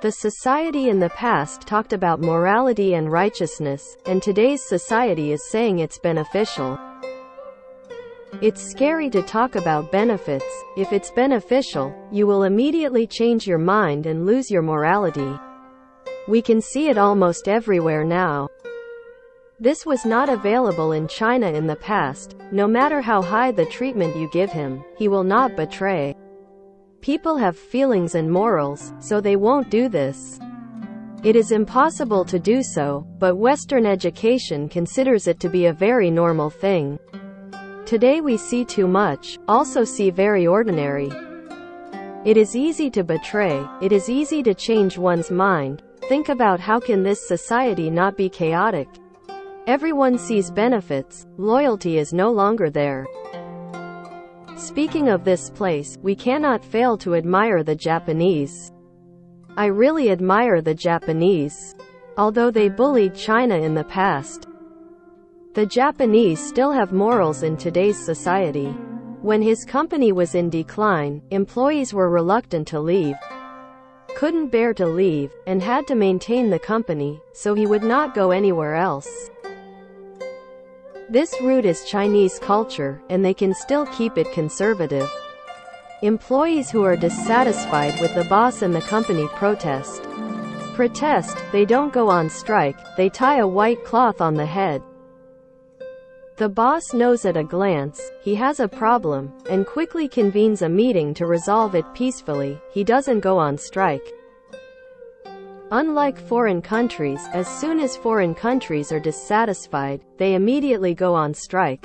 The society in the past talked about morality and righteousness, and today's society is saying it's beneficial. It's scary to talk about benefits. If it's beneficial, you will immediately change your mind and lose your morality. We can see it almost everywhere now. This was not available in China in the past. No matter how high the treatment you give him, he will not betray. People have feelings and morals, so they won't do this. It is impossible to do so, but Western education considers it to be a very normal thing. Today we see too much, also see very ordinary. It is easy to betray, it is easy to change one's mind. Think about how can this society not be chaotic? Everyone sees benefits, loyalty is no longer there. Speaking of this place, we cannot fail to admire the Japanese. I really admire the Japanese. Although they bullied China in the past, the Japanese still have morals in today's society. When his company was in decline, employees were reluctant to leave, couldn't bear to leave, and had to maintain the company, so he would not go anywhere else. This root is Chinese culture, and they can still keep it conservative. Employees who are dissatisfied with the boss and the company protest. They don't go on strike, they tie a white cloth on the head. The boss knows at a glance, he has a problem, and quickly convenes a meeting to resolve it peacefully. He doesn't go on strike. Unlike foreign countries, as soon as foreign countries are dissatisfied, they immediately go on strike.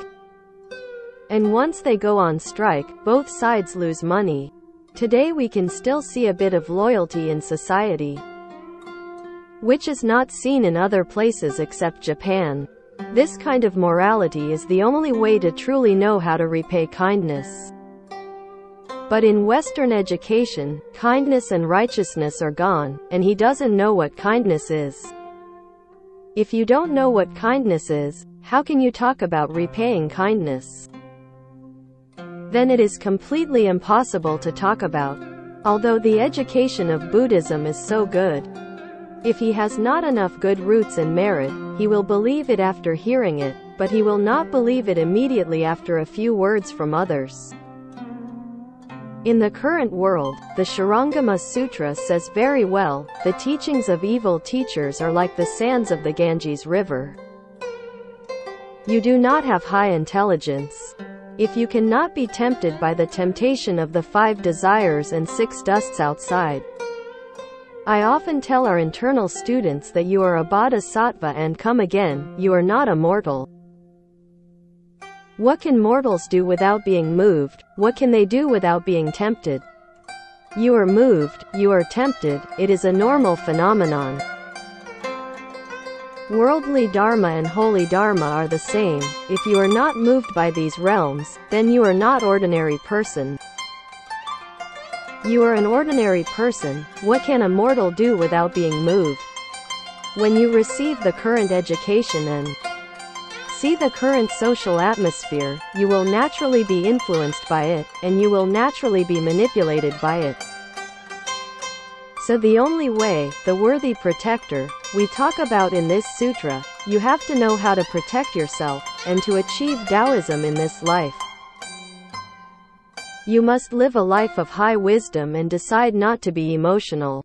And once they go on strike, both sides lose money. Today we can still see a bit of loyalty in society, which is not seen in other places except Japan. This kind of morality is the only way to truly know how to repay kindness. But in Western education, kindness and righteousness are gone, and he doesn't know what kindness is. If you don't know what kindness is, how can you talk about repaying kindness? Then it is completely impossible to talk about. Although the education of Buddhism is so good, if he has not enough good roots and merit, he will believe it after hearing it, but he will not believe it immediately after a few words from others. In the current world, the Shurangama Sutra says very well, the teachings of evil teachers are like the sands of the Ganges River. You do not have high intelligence. If you cannot be tempted by the temptation of the 5 desires and 6 dusts outside. I often tell our internal students that you are a bodhisattva and come again, you are not a mortal. What can mortals do without being moved? What can they do without being tempted? You are moved, you are tempted, it is a normal phenomenon. Worldly dharma and holy dharma are the same. If you are not moved by these realms, then you are not ordinary person. You are an ordinary person. What can a mortal do without being moved? When you receive the current education and see the current social atmosphere, you will naturally be influenced by it, and you will naturally be manipulated by it. So the only way, the worthy protector, we talk about in this sutra, you have to know how to protect yourself, and to achieve Taoism in this life. You must live a life of high wisdom and decide not to be emotional.